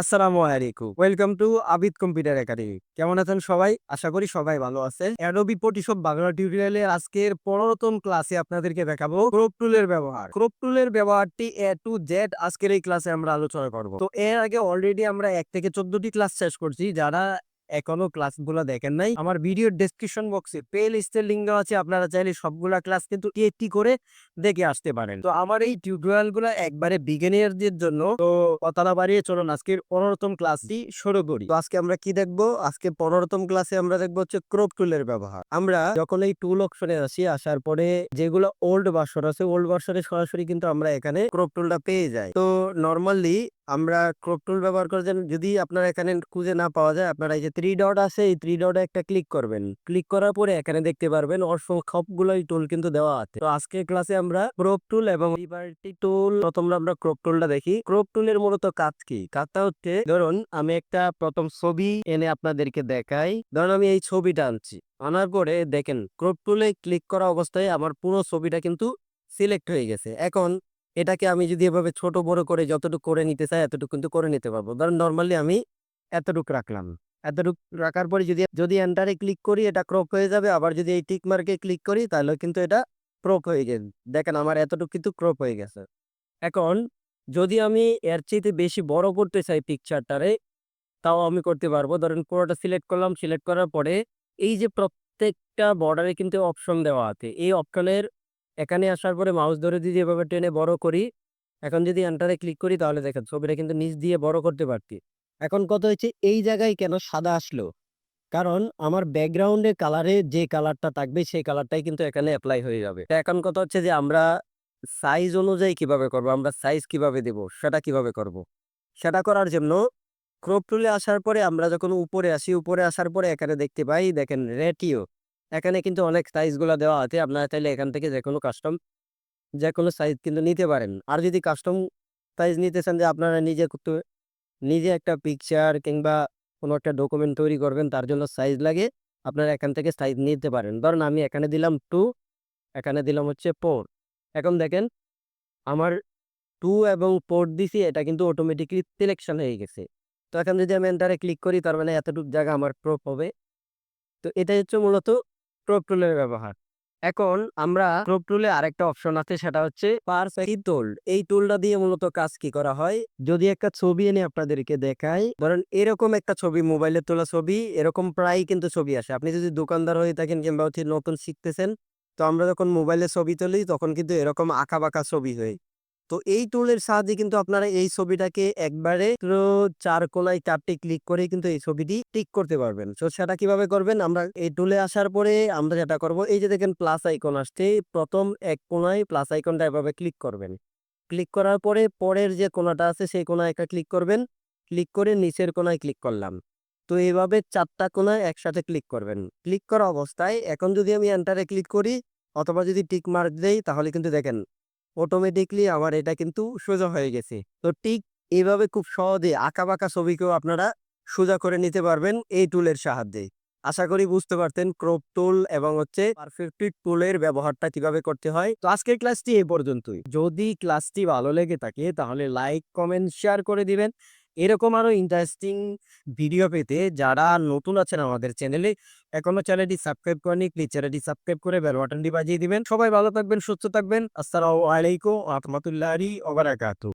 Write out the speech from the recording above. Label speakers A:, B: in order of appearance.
A: আসসালামু আলাইকুম। Welcome to Abid computer academy. কেমন আছেন সবাই? আশা করি সবাই ভালো আছে। Adobe Photoshop বাংলা টিউটোরিয়ালে আজকের ১৫তম ক্লাসে আপনাদেরকে দেখাবো ক্রপ টুলের ব্যবহার। ক্রপ টুলের ব্যবহারটি A to Z আজকের এই ক্লাসে আমরা আলোচনা করব। তো এর আগে অলরেডি আমরা ১ থেকে ১৪ টি ক্লাস শেষ করছি। যারা এখনো ক্লাসগুলো দেখেন নাই, আমার ভিডিওর ডেসক্রিপশন বক্সে প্লে লিস্টের লিংক দেওয়া আছে। আপনারা চাইলে সবগুলা ক্লাস কিন্তু একটি করে দেখে আসতে পারেন। তো আমার এই টিউটোরিয়াল গুলা একবারে বিগিনারদের জন্য। তো কথা না বাড়িয়ে চলুন আজকের ১৫তম ক্লাসটি শুরু করি। তো আজকে আমরা কি দেখবো? আজকে ১৫তম ক্লাসে আমরা দেখবো হচ্ছে ক্রপ টুলের ব্যবহার। আমরা যখন এই টুল অপশনে আসি, আসার পরে যেগুলো ওল্ড ভার্সন আছে, ওল্ড ভার্সনে সরাসরি কিন্তু আমরা এখানে ক্রপ টুলটা পেয়ে যাই। তো নরমালি আমরা ক্রপ টুল ব্যবহার করছেন, যদি আপনারা এখানে খুঁজে না পাওয়া যায়, আপনারা এই যে 3 ডট আছে, এই 3 ডটে একটা ক্লিক করবেন। ক্লিক করার পরে এখানে দেখতে পারবেন সবগুলোই টুল কিন্তু দেওয়া আছে। তো আজকের ক্লাসে আমরা ক্রপ টুল এবং লিবার্টি টুল, প্রথমে আমরা ক্রপ টুলটা দেখি। ক্রপ টুলের মূলত কাজ কি? কাজটা হচ্ছে, ধরুন আমি একটা প্রথম ছবি এনে আপনাদেরকে দেখাই। ধরুন আমি এই ছবিটা আনছি, আনার পরে দেখেন ক্রপ টুলে ক্লিক করা অবস্থায় আমার পুরো ছবিটা কিন্তু সিলেক্ট হয়ে গেছে। এখন এটাকে আমি যদি এভাবে ছোট বড় করে যতটুকু করে নিতে চাই এতটুকু কিন্তু করে নিতে পারবো। ধরেন নরমালি আমি এতটুকু রাখলাম। এতটুকু রাখার পরে যদি যদি এন্টারে ক্লিক করি, এটা ক্রপ হয়ে যাবে। আবার যদি এই টিক মার্কে ক্লিক করি, তাহলে কিন্তু এটা ক্রপ হয়ে গেছে। দেখেন আমার এতটুকু কিন্তু ক্রপ হয়ে গেছে। এখন যদি আমি এর চাইতে বেশি বড় করতে চাই পিকচারটারে, তাও আমি করতে পারবো। ধরেন পুরোটা সিলেক্ট করলাম। সিলেক্ট করার পরে এই যে প্রত্যেকটা বর্ডারে কিন্তু অপশন দেওয়া আছে। এই অপশনের এখানে আসার পরে মাউস ধরে যদি এভাবে টেনে বড় করি, এখন যদি এন্টারে ক্লিক করি, তাহলে দেখেন ছবিটা কিন্তু নিচ দিয়ে বড় করতে পারছি। এখন কথা হচ্ছে, এই জায়গায় কেন সাদা আসলো? কারণ আমার ব্যাকগ্রাউন্ডের কালারে যে কালারটা থাকবে সেই কালারটাই কিন্তু এখানে এপ্লাই হয়ে যাবে। তো এখন কথা হচ্ছে যে আমরা সাইজ অনুযায়ী কিভাবে করব, আমরা সাইজ কিভাবে দেব, সেটা কিভাবে করব? সেটা করার জন্য ক্রপ টুলে আসার পরে আমরা যখন উপরে আসি, উপরে আসার পরে এখানে দেখতে পাই, দেখেন রেটিও। এখানে কিন্তু অনেক সাইজগুলো দেওয়া আছে। আপনারা চাইলে এখান থেকে যেকোনো সাইজ কিন্তু নিতে পারেন। আর যদি কাস্টম সাইজ নিতে চান, যে আপনারা নিজে একটা পিকচার কিংবা কোনো একটা ডকুমেন্ট তৈরি করবেন, তার জন্য সাইজ লাগে, আপনারা এখান থেকে সাইজ নিতে পারেন। ধরুন আমি এখানে দিলাম 2, এখানে দিলাম হচ্ছে 4। এখন দেখেন আমার 2 এবং 4 দিছি, এটা কিন্তু অটোমেটিক্যালি সিলেকশন হয়ে গেছে। তো এখন যদি আমি এন্টারে ক্লিক করি, তার মানে এতটুক জায়গা আমার ক্রপ হবে। তো এটাই হচ্ছে মূলত ক্রপ টুলের ব্যবহার। এখন আমরা ক্রপ টুলে আরেকটা অপশন আছে, সেটা হচ্ছে পারফেক্ট টুল। এই টুলটা দিয়ে মূলত কাজ কি করা হয়? যদি একটা ছবি এনে আপনাদেরকে দেখাই, ধরেন এরকম একটা ছবি, মোবাইলে তোলা ছবি, এরকম প্রায় কিন্তু ছবি আসে। আপনি যদি দোকানদার হয়ে থাকেন কিংবা হচ্ছে নতুন শিখতেছেন, তো আমরা যখন মোবাইলে ছবি তুলি তখন কিন্তু এরকম আঁকা বাঁকা ছবি হয়। তো এই টুলের সাহায্যে কিন্তু আপনারা এই ছবিটাকে একবারে 4 কোণায় 4টি ক্লিক করে কিন্তু এই ছবিটি টিক করতে পারবেন। তো সেটা কিভাবে করবেন? আমরা এই টুলে আসার পরে আমরা যেটা করব, এই যে দেখেন প্লাস আইকন আসছে, প্রথম এক কোণায় প্লাস আইকনটা এভাবে ক্লিক করবেন। ক্লিক করার পরে পরের যে কোণাটা আছে সেই কোণায় একটা ক্লিক করবেন। ক্লিক করে নিচের কোণায় ক্লিক করলাম। তো এইভাবে 4টা কোণায় একসাথে ক্লিক করবেন। ক্লিক করা অবস্থায় এখন যদি আমি এন্টারে ক্লিক করি অথবা যদি টিক মার্ক দেই, তাহলে কিন্তু দেখেন অটোমেটিকলি আমার এটা কিন্তু সোজা হয়ে গেছে। তো ঠিক এভাবে খুব সহজে আঁকাবাঁকা ছবিকেও আপনারা সোজা করে নিতে পারবেন এই টুলের সাহায্যে। আশা করি বুঝতে পারতেন ক্রপ টুল এবং হচ্ছে পারফেক্ট টুলের ব্যবহারটা কিভাবে করতে হয়। তো আজকের ক্লাসটি এই পর্যন্তই। যদি ক্লাসটি ভালো লেগে থাকে তাহলে লাইক, কমেন্ট, শেয়ার করে দিবেন। এরকম আরো ইন্টারেস্টিং ভিডিও পেতে যারা নতুন আছেন আমাদের চ্যানেলে, এখনো চ্যানেলটি সাবস্ক্রাইব করেনি, প্লিজ চ্যানেলটি সাবস্ক্রাইব করে বেল বাটনটি বাজিয়ে দিবেন। সবাই ভালো থাকবেন, সুস্থ থাকবেন। আসসালামু আলাইকুম ওয়া রাহমাতুল্লাহি ওয়া বারাকাতুহু।